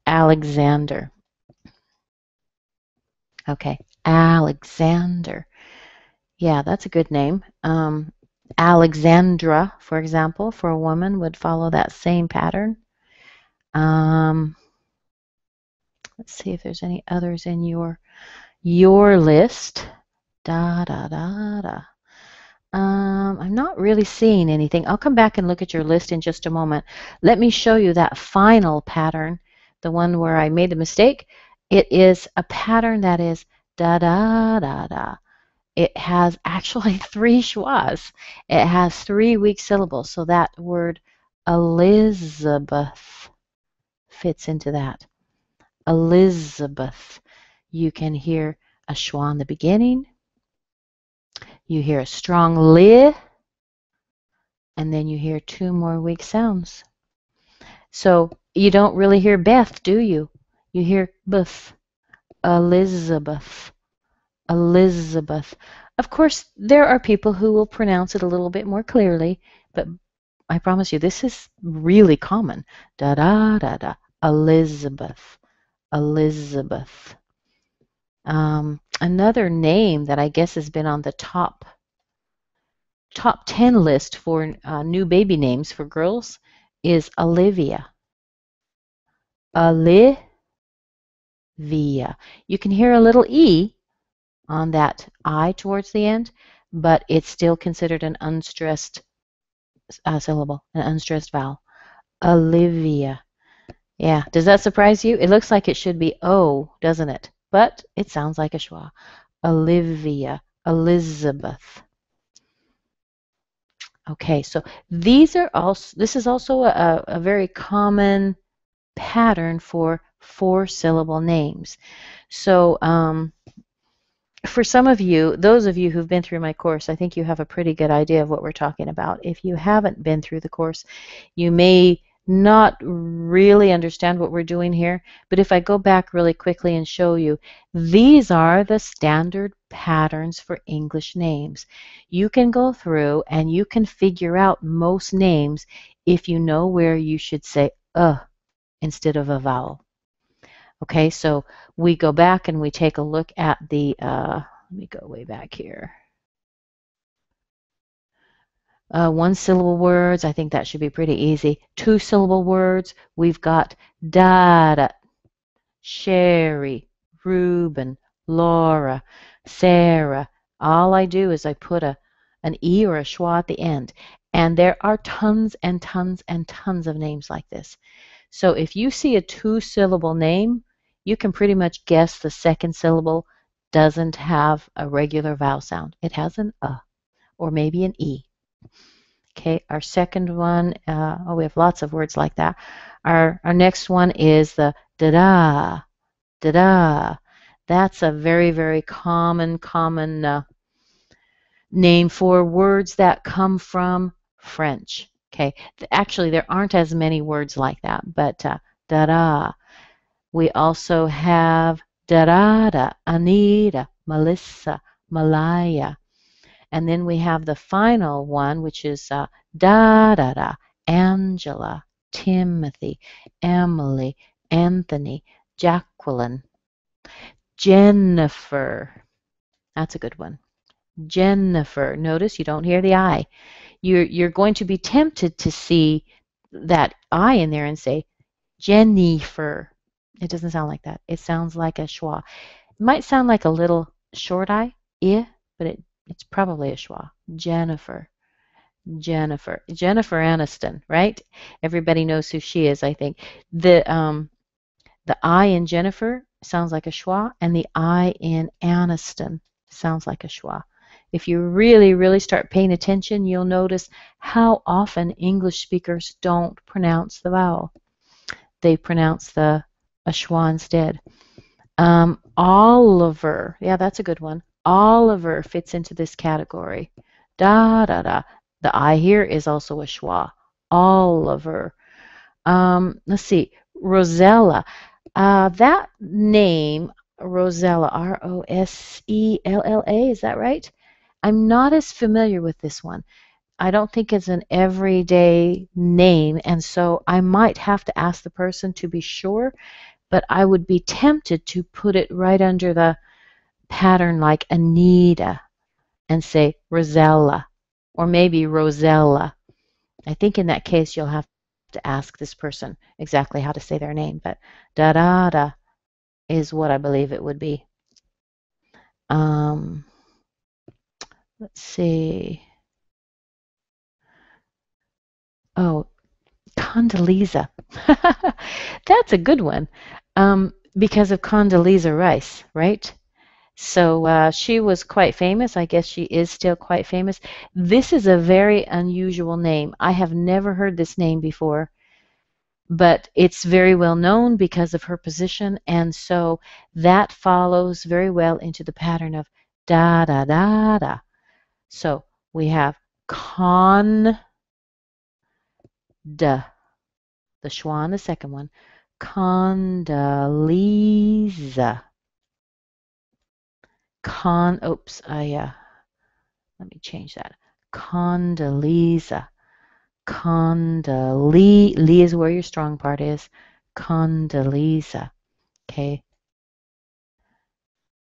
Alexander. Okay, Alexander. Yeah, that's a good name. Alexandra, for example, for a woman would follow that same pattern. Let's see if there's any others in your list. Da, da, da, da. I'm not really seeing anything. I'll come back and look at your list in just a moment. Let me show you that final pattern, the one where I made a mistake. It is a pattern that is da da da da. It has actually three schwas. It has three weak syllables, so that word Elizabeth fits into that. Elizabeth. You can hear a schwa in the beginning. You hear a strong li, and then you hear two more weak sounds. So you don't really hear Beth, do you? You hear Beth, Elizabeth, Elizabeth. Of course, there are people who will pronounce it a little bit more clearly, but I promise you, this is really common. Da da da da. Elizabeth, Elizabeth. Another name that I guess has been on the top 10 list for new baby names for girls is Olivia. Olivia. You can hear a little E on that I towards the end, but it's still considered an unstressed syllable, an unstressed vowel. Olivia. Yeah, does that surprise you? It looks like it should be O, doesn't it? But it sounds like a schwa. Olivia, Elizabeth. Okay, so these are also, this is also a very common pattern for four-syllable names. So for some of you, those of you who've been through my course, I think you have a pretty good idea of what we're talking about. If you haven't been through the course, you may not really understand what we're doing here, but if I go back really quickly and show you, these are the standard patterns for English names. You can go through and you can figure out most names if you know where you should say instead of a vowel. Okay, so we go back and we take a look at the, let me go way back here. One-syllable words, I think that should be pretty easy. Two-syllable words, we've got Dada, Sherry, Reuben, Laura, Sarah. All I do is I put an E or a schwa at the end. And there are tons and tons and tons of names like this. So if you see a two-syllable name, you can pretty much guess the second syllable doesn't have a regular vowel sound. It has an or maybe an E. Okay, our second one, we have lots of words like that. Our next one is the da-da, da-da. That's a very, very common name for words that come from French. Okay, actually there aren't as many words like that, but da-da. We also have da-da-da, Anita, Melissa, Malaya. And then we have the final one, which is da-da-da, Angela, Timothy, Emily, Anthony, Jacqueline, Jennifer. That's a good one. Jennifer. Notice you don't hear the I. You're going to be tempted to see that I in there and say Jennifer. It doesn't sound like that. It sounds like a schwa. It might sound like a little short I, but it's probably a schwa. Jennifer. Jennifer. Jennifer Aniston, right? Everybody knows who she is, I think. The I in Jennifer sounds like a schwa, and the I in Aniston sounds like a schwa. If you really, really start paying attention, you'll notice how often English speakers don't pronounce the vowel. They pronounce a schwa instead. Oliver, yeah, that's a good one. Oliver fits into this category. Da da da. The I here is also a schwa. Oliver. Let's see. Rosella. That name, Rosella, Rosella, is that right? I'm not as familiar with this one. I don't think it's an everyday name, and so I might have to ask the person to be sure, but I would be tempted to put it right under the pattern like Anita and say Rosella, or maybe Rosella. I think in that case you'll have to ask this person exactly how to say their name, but da-da-da is what I believe it would be. Let's see. Oh, Condoleezza. That's a good one. because of Condoleezza Rice, right? So she was quite famous. I guess she is still quite famous. This is a very unusual name. I have never heard this name before, but it's very well known because of her position, and so that follows very well into the pattern of da da da da. So we have con da, the schwa, the second one, Condoleezza. Oops, let me change that. Condoleezza. Lee is where your strong part is. Condoleezza. Okay.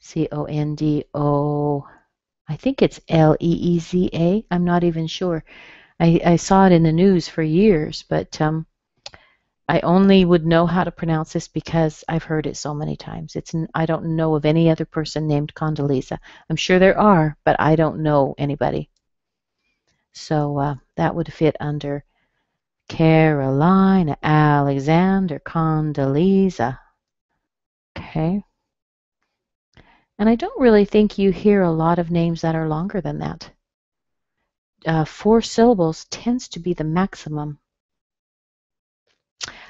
Condo. I think it's Leeza. I'm not even sure. I saw it in the news for years, but I only would know how to pronounce this because I've heard it so many times. I don't know of any other person named Condoleezza. I'm sure there are, but I don't know anybody. So that would fit under Carolina Alexander Condoleezza. Okay. And I don't really think you hear a lot of names that are longer than that. 4 syllables tends to be the maximum.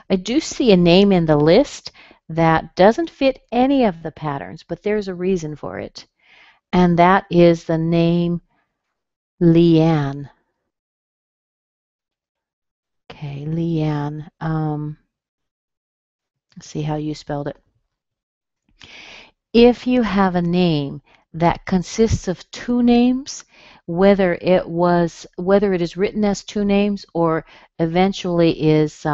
I do see a name in the list that doesn't fit any of the patterns, but there's a reason for it. And that is the name Leanne. Okay, Leanne. Let's see how you spelled it. If you have a name that consists of 2 names, whether it is written as 2 names or eventually is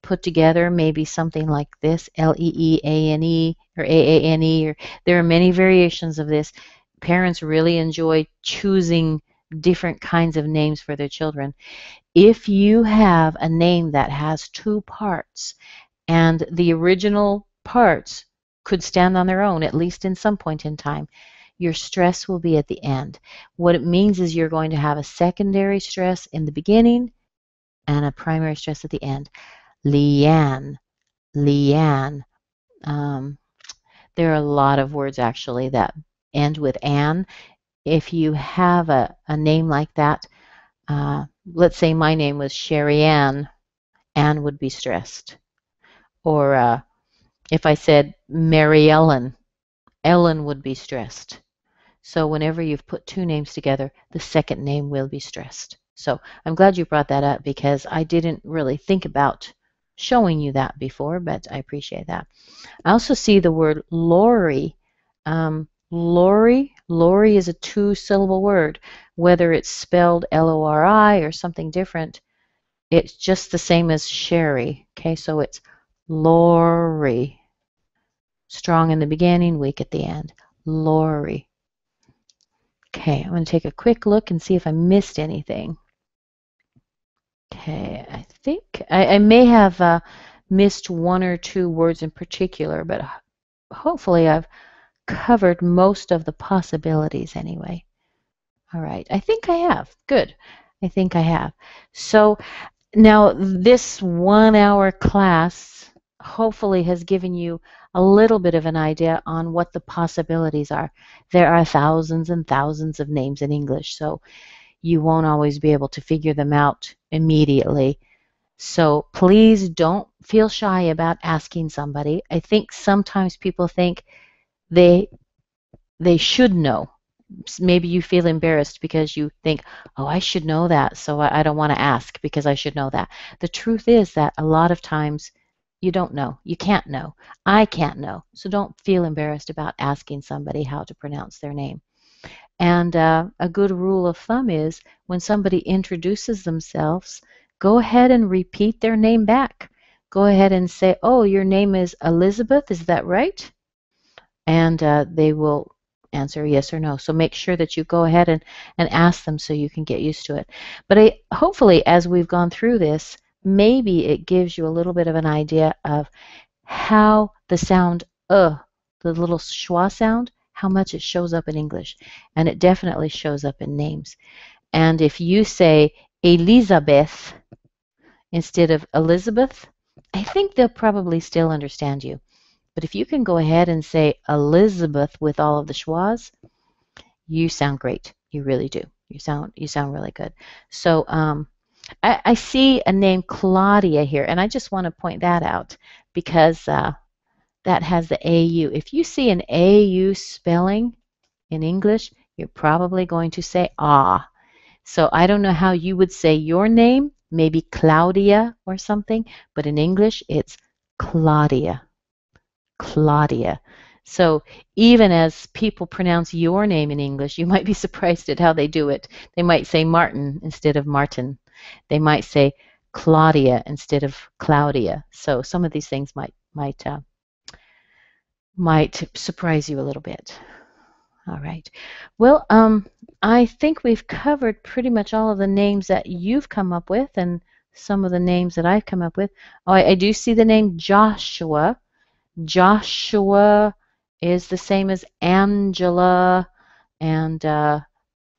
put together, maybe something like this, Leeane or Aane, or there are many variations of this. Parents really enjoy choosing different kinds of names for their children. If you have a name that has 2 parts and the original parts could stand on their own, at least in some point in time, your stress will be at the end. What it means is you're going to have a secondary stress in the beginning and a primary stress at the end. Leanne, Leanne. There are a lot of words actually that end with "an." If you have a name like that, let's say my name was Sherry Ann would be stressed. Or if I said Mary Ellen would be stressed. So whenever you've put 2 names together, the second name will be stressed. So I'm glad you brought that up because I didn't really think about showing you that before, but I appreciate that. I also see the word Lori. Lori is a 2-syllable word. Whether it's spelled Lori or something different, it's just the same as Sherry. Okay, so it's Lori. Strong in the beginning, weak at the end. Lori. Okay, I'm going to take a quick look and see if I missed anything. Okay, I think I may have missed 1 or 2 words in particular, but hopefully I've covered most of the possibilities anyway. All right, I think I have. Good. I think I have. So now this 1-hour class hopefully has given you a little bit of an idea on what the possibilities are. There are thousands and thousands of names in English, so you won't always be able to figure them out immediately. So please don't feel shy about asking somebody. I think sometimes people think they should know. Maybe you feel embarrassed because you think, oh, I should know that, so I don't want to ask because I should know that. The truth is that a lot of times you don't know. You can't know. I can't know. So don't feel embarrassed about asking somebody how to pronounce their name. And a good rule of thumb is when somebody introduces themselves, go ahead and repeat their name back. Go ahead and say, oh, your name is Elizabeth, is that right? And they will answer yes or no. So make sure that you go ahead and ask them so you can get used to it. But hopefully, as we've gone through this, maybe it gives you a little bit of an idea of how the sound the little schwa sound, how much it shows up in English. And it definitely shows up in names. And if you say Elizabeth instead of Elizabeth, I think they'll probably still understand you. But if you can go ahead and say Elizabeth with all of the schwas, you sound great. You really do. You sound really good. So I see a name Claudia here, and I just want to point that out because that has the AU. If you see an AU spelling in English, you're probably going to say ah. So I don't know how you would say your name, maybe Claudia or something, but in English it's Claudia. Claudia. So even as people pronounce your name in English, you might be surprised at how they do it. They might say Martin instead of Martin. They might say Claudia instead of Claudia. So some of these things might surprise you a little bit. All right. Well, I think we've covered pretty much all of the names that you've come up with and some of the names that I've come up with. Oh, I do see the name Joshua. Joshua is the same as Angela, and the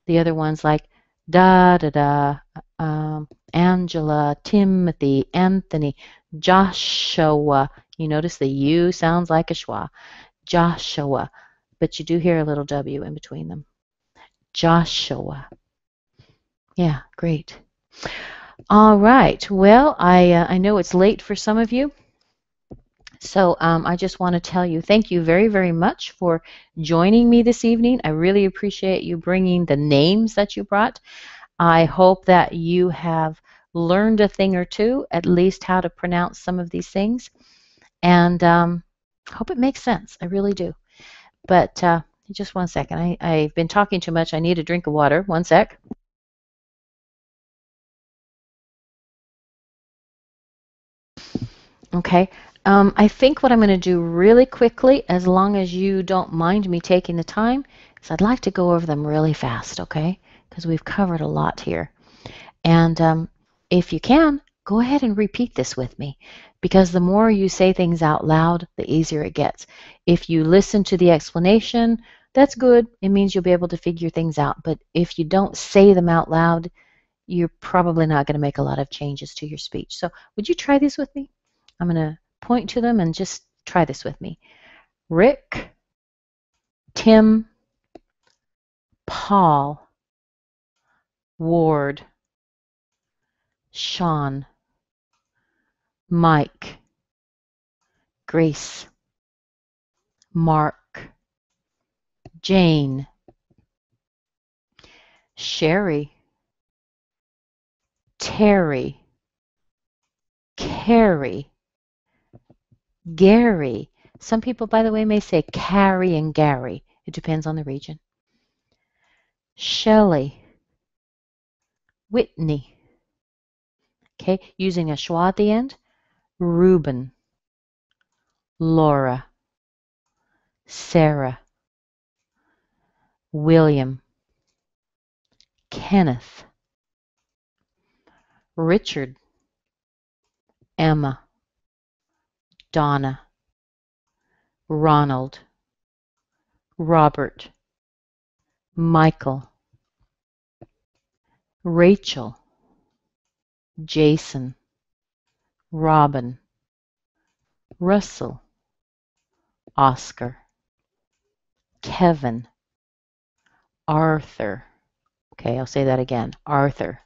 other ones like da da da, Angela, Timothy, Anthony, Joshua. You notice the U sounds like a schwa. Joshua, but you do hear a little W in between them. Joshua. Yeah, great. All right. Well, I know it's late for some of you. So I just want to tell you thank you very, very much for joining me this evening. I really appreciate you bringing the names that you brought. I hope that you have learned a thing or two, at least how to pronounce some of these things. And hope it makes sense. I really do. But just one second. I've been talking too much. I need a drink of water. One sec. Okay. I think what I'm going to do really quickly, as long as you don't mind me taking the time, is I'd like to go over them really fast, okay? Because we've covered a lot here. And if you can, go ahead and repeat this with me. Because the more you say things out loud, the easier it gets. If you listen to the explanation, that's good. It means you'll be able to figure things out. But if you don't say them out loud, you're probably not going to make a lot of changes to your speech. So would you try these with me? I'm going to point to them and just try this with me. Rick, Tim, Paul, Ward, Sean, Mike, Grace, Mark, Jane, Sherry, Terry, Carrie, Gary. Some people, by the way, may say Carrie and Gary. It depends on the region. Shelley, Whitney. Okay, using a schwa at the end. Reuben, Laura, Sarah, William, Kenneth, Richard, Emma, Donna, Ronald, Robert, Michael, Rachel, Jason, Robin, Russell, Oscar, Kevin, Arthur. Okay, I'll say that again. Arthur.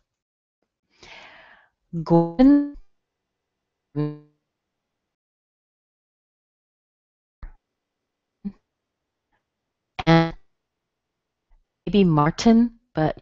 Gwen, and maybe Martin, but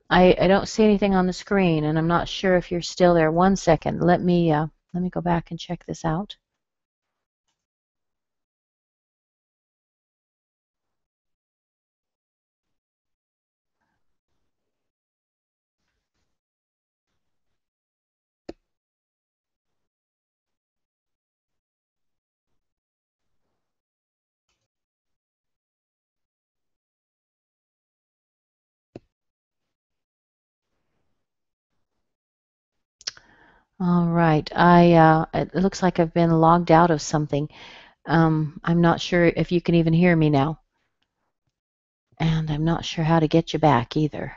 I don't see anything on the screen, and I'm not sure if you're still there. 1 second. Let me go back and check this out. All right. It looks like I've been logged out of something. I'm not sure if you can even hear me now, and I'm not sure how to get you back either.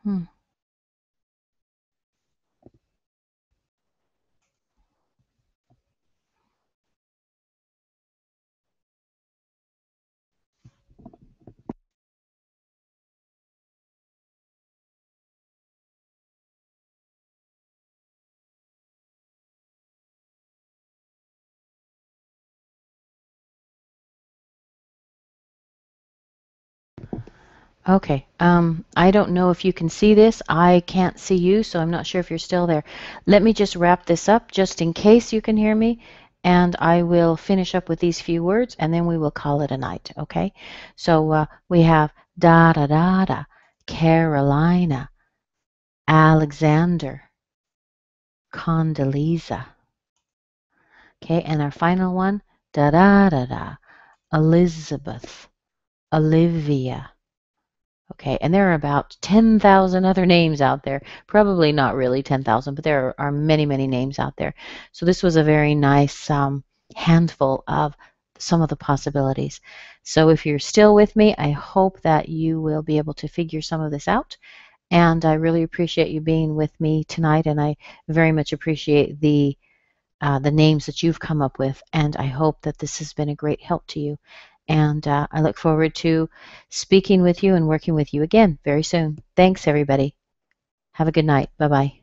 Hmm. Okay. I don't know if you can see this. I can't see you, so I'm not sure if you're still there. Let me just wrap this up just in case you can hear me, and I will finish up with these few words, and then we will call it a night, okay? So we have da da da da, Carolina, Alexander, Condoleezza. Okay, and our final one, da da da da, Elizabeth, Olivia. Okay, and there are about 10,000 other names out there. Probably not really 10,000, but there are many, many names out there. So this was a very nice handful of some of the possibilities. So if you're still with me, I hope that you will be able to figure some of this out. And I really appreciate you being with me tonight, and I very much appreciate the names that you've come up with, and I hope that this has been a great help to you. And I look forward to speaking with you and working with you again very soon. Thanks, everybody. Have a good night. Bye-bye.